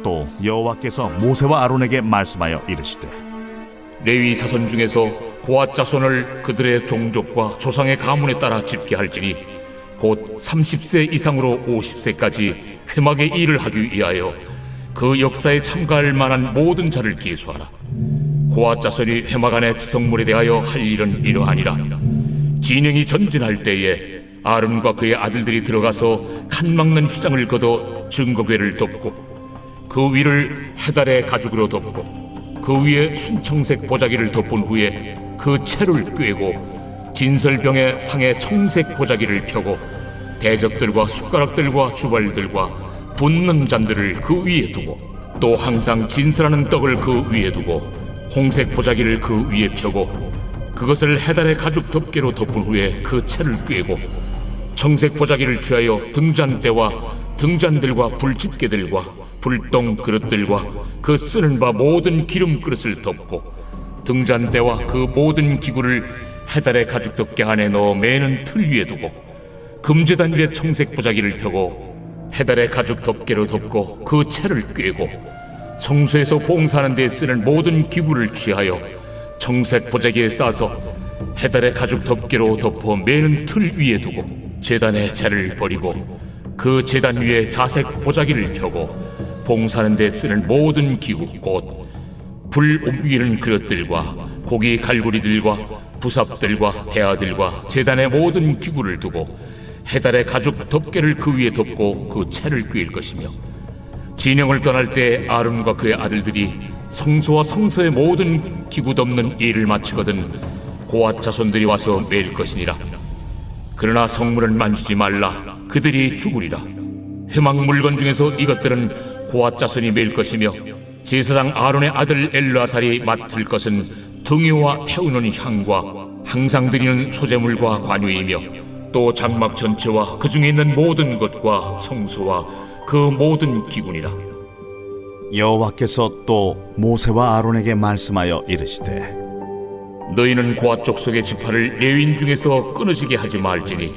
또 여호와께서 모세와 아론에게 말씀하여 이르시되 레위 자손 중에서 고앗 자손을 그들의 종족과 조상의 가문에 따라 집게 할지니 곧 30세 이상으로 50세까지 회막의 일을 하기 위하여 그 역사에 참가할 만한 모든 자를 계수하라. 고앗 자손이 회막 안의 지성물에 대하여 할 일은 이러하니라. 진영이 전진할 때에 아론과 그의 아들들이 들어가서 칸 막는 휘장을 걷어 증거궤를 덮고 그 위를 해달의 가죽으로 덮고 그 위에 순청색 보자기를 덮은 후에 그 채를 꿰고 진설병의 상에 청색 보자기를 펴고 대적들과 숟가락들과 주발들과 붓는 잔들을 그 위에 두고 또 항상 진설하는 떡을 그 위에 두고 홍색 보자기를 그 위에 펴고 그것을 해달의 가죽 덮개로 덮은 후에 그 채를 꿰고 청색 보자기를 취하여 등잔대와 등잔들과 불집게들과 불똥 그릇들과 그 쓰는 바 모든 기름 그릇을 덮고 등잔대와 그 모든 기구를 해달의 가죽 덮개 안에 넣어 매는 틀 위에 두고 금제단 위에 청색 보자기를 펴고 해달의 가죽 덮개로 덮고 그 채를 꿰고 성소에서 봉사하는 데 쓰는 모든 기구를 취하여 청색 보자기에 싸서 해달의 가죽 덮개로 덮어 매는 틀 위에 두고 제단의 채를 버리고 그 제단 위에 자색 보자기를 펴고 봉사하는 데 쓰는 모든 기구 곧 불 옮기는 그릇들과 고기 갈고리들과 부삽들과 대야들과 제단의 모든 기구를 두고 해달의 가죽 덮개를 그 위에 덮고 그 채를 꿰일 것이며 진영을 떠날 때 아론과 그의 아들들이 성소와 성소의 모든 기구 덮는 일을 마치거든 고앗 자손들이 와서 매일 것이니라. 그러나 성물은 만지지 말라. 그들이 죽으리라. 회막 물건 중에서 이것들은 고앗 자손이 매일 것이며 제사장 아론의 아들 엘르아살이 맡을 것은 등유와 태우는 향과 항상 드리는 소제물과 관유이며 또 장막 전체와 그 중에 있는 모든 것과 성소와 그 모든 기구니라. 여호와께서 또 모세와 아론에게 말씀하여 이르시되 너희는 고앗 족속의 지파를 레위인 중에서 끊어지게 하지 말지니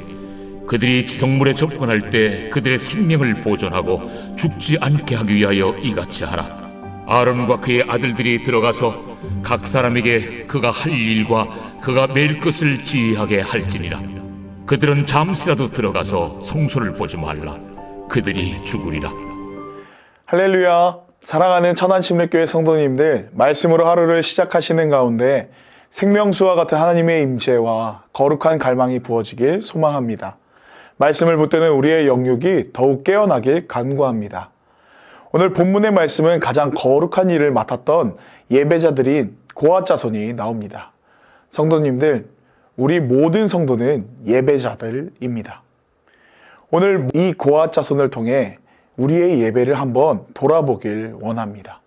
그들이 지성물에 접근할 때 그들의 생명을 보존하고 죽지 않게 하기 위하여 이같이 하라. 아론과 그의 아들들이 들어가서 각 사람에게 그가 할 일과 그가 맬 것을 지휘하게 할지니라. 그들은 잠시라도 들어가서 성소를 보지 말라. 그들이 죽으리라. 할렐루야. 사랑하는 천안침례교회 성도님들, 말씀으로 하루를 시작하시는 가운데 생명수와 같은 하나님의 임재와 거룩한 갈망이 부어지길 소망합니다. 말씀을 붙드는 우리의 영육이 더욱 깨어나길 간구합니다. 오늘 본문의 말씀은 가장 거룩한 일을 맡았던 예배자들인 고앗 자손이 나옵니다. 성도님들, 우리 모든 성도는 예배자들입니다. 오늘 이 고앗 자손을 통해 우리의 예배를 한번 돌아보길 원합니다.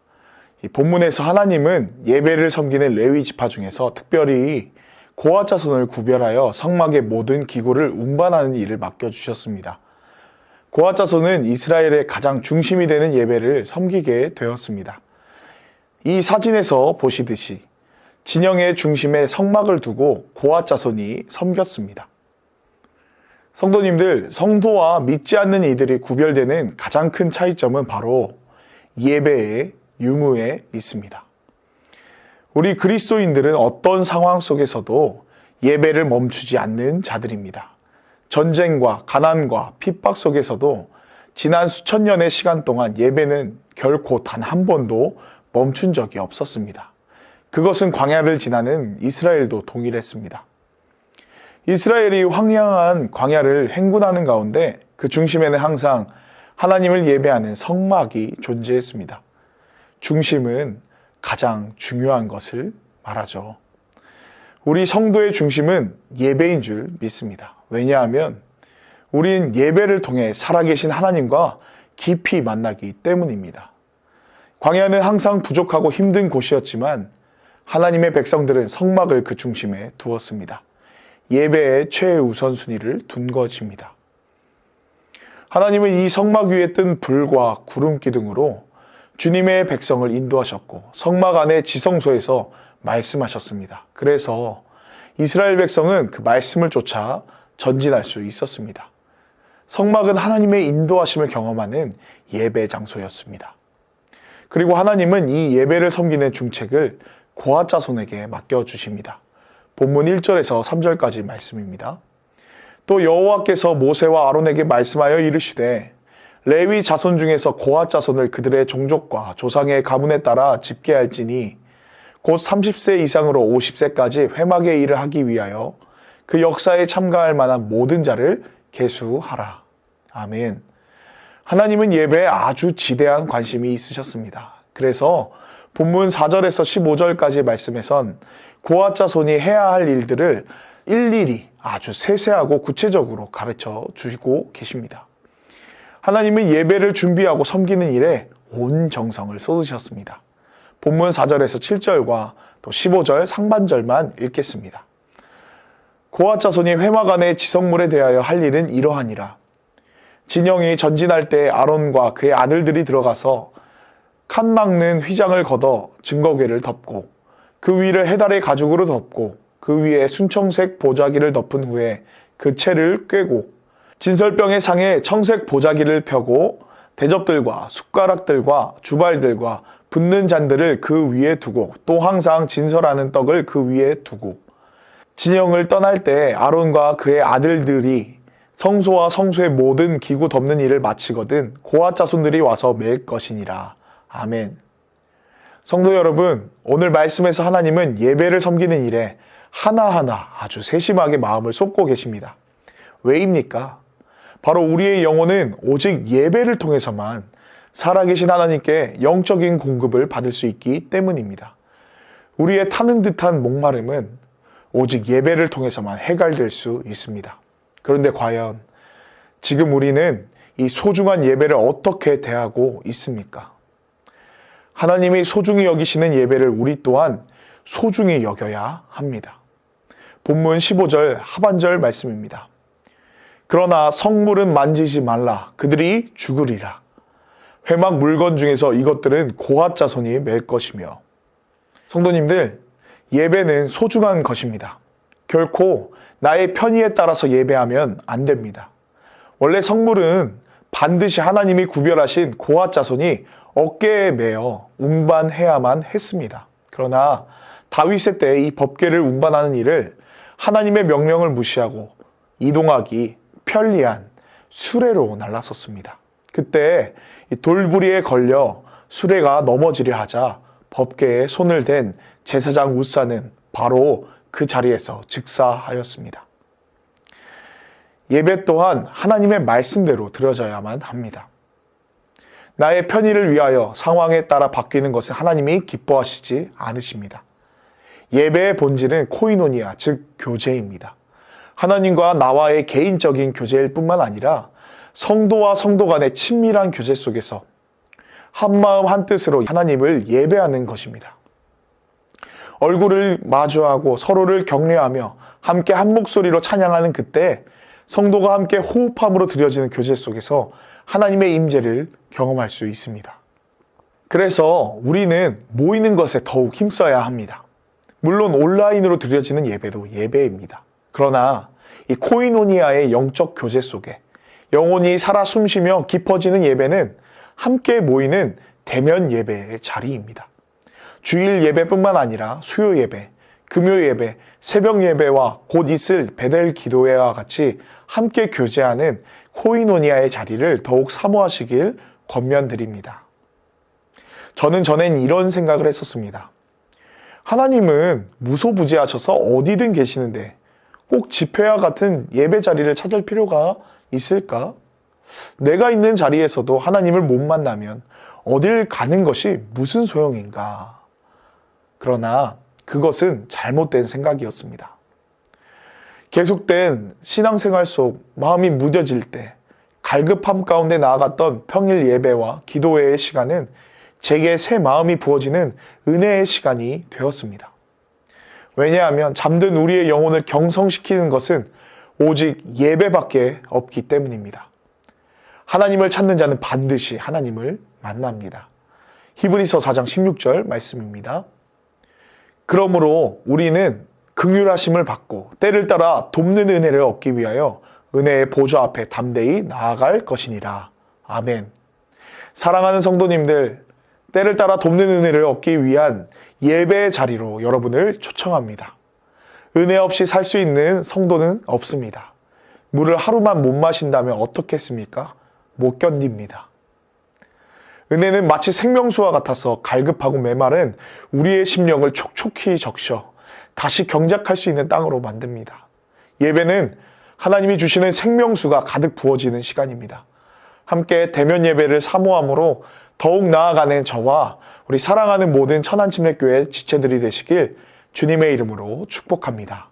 이 본문에서 하나님은 예배를 섬기는 레위 지파 중에서 특별히 고앗 자손을 구별하여 성막의 모든 기구를 운반하는 일을 맡겨주셨습니다. 고앗 자손은 이스라엘의 가장 중심이 되는 예배를 섬기게 되었습니다. 이 사진에서 보시듯이 진영의 중심에 성막을 두고 고앗 자손이 섬겼습니다. 성도님들, 성도와 믿지 않는 이들이 구별되는 가장 큰 차이점은 바로 예배의 유무에 있습니다. 우리 그리스도인들은 어떤 상황 속에서도 예배를 멈추지 않는 자들입니다. 전쟁과 가난과 핍박 속에서도 지난 수천 년의 시간 동안 예배는 결코 단 한 번도 멈춘 적이 없었습니다. 그것은 광야를 지나는 이스라엘도 동일했습니다. 이스라엘이 황량한 광야를 행군하는 가운데 그 중심에는 항상 하나님을 예배하는 성막이 존재했습니다. 중심은 가장 중요한 것을 말하죠. 우리 성도의 중심은 예배인 줄 믿습니다. 왜냐하면 우린 예배를 통해 살아계신 하나님과 깊이 만나기 때문입니다. 광야는 항상 부족하고 힘든 곳이었지만 하나님의 백성들은 성막을 그 중심에 두었습니다. 예배의 최우선순위를 둔 것입니다. 하나님은 이 성막 위에 뜬 불과 구름 기둥으로 주님의 백성을 인도하셨고 성막 안의 지성소에서 말씀하셨습니다. 그래서 이스라엘 백성은 그 말씀을 쫓아 전진할 수 있었습니다. 성막은 하나님의 인도하심을 경험하는 예배 장소였습니다. 그리고 하나님은 이 예배를 섬기는 중책을 고핫 자손에게 맡겨주십니다. 본문 1절에서 3절까지 말씀입니다. 또 여호와께서 모세와 아론에게 말씀하여 이르시되 레위 자손 중에서 고핫 자손을 그들의 종족과 조상의 가문에 따라 집계할지니 곧 30세 이상으로 50세까지 회막의 일을 하기 위하여 그 역사에 참가할 만한 모든 자를 계수하라. 아멘. 하나님은 예배에 아주 지대한 관심이 있으셨습니다. 그래서 본문 4절에서 15절까지 말씀에선 고핫 자손이 해야 할 일들을 일일이 아주 세세하고 구체적으로 가르쳐 주시고 계십니다. 하나님은 예배를 준비하고 섬기는 일에 온 정성을 쏟으셨습니다. 본문 4절에서 7절과 또 15절 상반절만 읽겠습니다. 고핫 자손이 회막 안의 지성물에 대하여 할 일은 이러하니라. 진영이 전진할 때 아론과 그의 아들들이 들어가서 칸 막는 휘장을 걷어 증거궤를 덮고 그 위를 해달의 가죽으로 덮고 그 위에 순청색 보자기를 덮은 후에 그 채를 꿰고 진설병의 상에 청색 보자기를 펴고 대접들과 숟가락들과 주발들과 붓는 잔들을 그 위에 두고 또 항상 진설하는 떡을 그 위에 두고 진영을 떠날 때 아론과 그의 아들들이 성소와 성소의 모든 기구 덮는 일을 마치거든 고핫 자손들이 와서 맬 것이니라. 아멘. 성도 여러분, 오늘 말씀에서 하나님은 예배를 섬기는 일에 하나하나 아주 세심하게 마음을 쏟고 계십니다. 왜입니까? 바로 우리의 영혼은 오직 예배를 통해서만 살아계신 하나님께 영적인 공급을 받을 수 있기 때문입니다. 우리의 타는 듯한 목마름은 오직 예배를 통해서만 해결될 수 있습니다. 그런데 과연 지금 우리는 이 소중한 예배를 어떻게 대하고 있습니까? 하나님이 소중히 여기시는 예배를 우리 또한 소중히 여겨야 합니다. 본문 15절 하반절 말씀입니다. 그러나 성물은 만지지 말라. 그들이 죽으리라. 회막 물건 중에서 이것들은 고핫 자손이 맬 것이며. 성도님들, 예배는 소중한 것입니다. 결코 나의 편의에 따라서 예배하면 안 됩니다. 원래 성물은 반드시 하나님이 구별하신 고핫 자손이 어깨에 메어 운반해야만 했습니다. 그러나 다윗의 때 이 법궤를 운반하는 일을 하나님의 명령을 무시하고 이동하기 편리한 수레로 날라섰습니다. 그때 돌부리에 걸려 수레가 넘어지려 하자 법궤에 손을 댄 제사장 우사는 바로 그 자리에서 즉사하였습니다. 예배 또한 하나님의 말씀대로 드려져야만 합니다. 나의 편의를 위하여 상황에 따라 바뀌는 것은 하나님이 기뻐하시지 않으십니다. 예배의 본질은 코이노니아, 즉 교제입니다. 하나님과 나와의 개인적인 교제일 뿐만 아니라 성도와 성도 간의 친밀한 교제 속에서 한마음 한뜻으로 하나님을 예배하는 것입니다. 얼굴을 마주하고 서로를 격려하며 함께 한 목소리로 찬양하는 그때 성도가 함께 호흡함으로 드려지는 교제 속에서 하나님의 임재를 경험할 수 있습니다. 그래서 우리는 모이는 것에 더욱 힘써야 합니다. 물론 온라인으로 드려지는 예배도 예배입니다. 그러나 이 코이노니아의 영적 교제 속에 영혼이 살아 숨쉬며 깊어지는 예배는 함께 모이는 대면 예배의 자리입니다. 주일 예배뿐만 아니라 수요 예배, 금요 예배, 새벽 예배와 곧 있을 베델 기도회와 같이 함께 교제하는 코이노니아의 자리를 더욱 사모하시길 권면드립니다. 저는 전엔 이런 생각을 했었습니다. 하나님은 무소부지하셔서 어디든 계시는데 꼭 집회와 같은 예배 자리를 찾을 필요가 있을까? 내가 있는 자리에서도 하나님을 못 만나면 어딜 가는 것이 무슨 소용인가? 그러나 그것은 잘못된 생각이었습니다. 계속된 신앙생활 속 마음이 무뎌질 때 갈급함 가운데 나아갔던 평일 예배와 기도회의 시간은 제게 새 마음이 부어지는 은혜의 시간이 되었습니다. 왜냐하면 잠든 우리의 영혼을 경성시키는 것은 오직 예배밖에 없기 때문입니다. 하나님을 찾는 자는 반드시 하나님을 만납니다. 히브리서 4장 16절 말씀입니다. 그러므로 우리는 긍휼하심을 받고 때를 따라 돕는 은혜를 얻기 위하여 은혜의 보좌 앞에 담대히 나아갈 것이니라. 아멘. 사랑하는 성도님들, 때를 따라 돕는 은혜를 얻기 위한 예배의 자리로 여러분을 초청합니다. 은혜 없이 살 수 있는 성도는 없습니다. 물을 하루만 못 마신다면 어떻겠습니까? 못 견딥니다. 은혜는 마치 생명수와 같아서 갈급하고 메마른 우리의 심령을 촉촉히 적셔 다시 경작할 수 있는 땅으로 만듭니다. 예배는 하나님이 주시는 생명수가 가득 부어지는 시간입니다. 함께 대면 예배를 사모함으로 더욱 나아가는 저와 우리 사랑하는 모든 천안침례교회 지체들이 되시길 주님의 이름으로 축복합니다.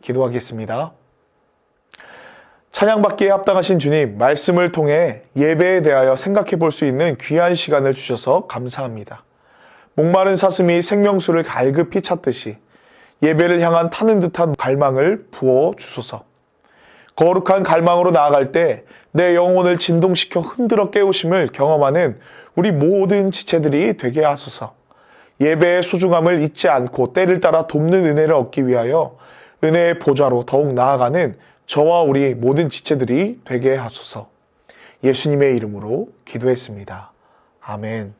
기도하겠습니다. 찬양받기에 합당하신 주님, 말씀을 통해 예배에 대하여 생각해 볼 수 있는 귀한 시간을 주셔서 감사합니다. 목마른 사슴이 생명수를 갈급히 찾듯이 예배를 향한 타는 듯한 갈망을 부어 주소서. 거룩한 갈망으로 나아갈 때 내 영혼을 진동시켜 흔들어 깨우심을 경험하는 우리 모든 지체들이 되게 하소서. 예배의 소중함을 잊지 않고 때를 따라 돕는 은혜를 얻기 위하여 은혜의 보좌로 더욱 나아가는 저와 우리 모든 지체들이 되게 하소서. 예수님의 이름으로 기도했습니다. 아멘.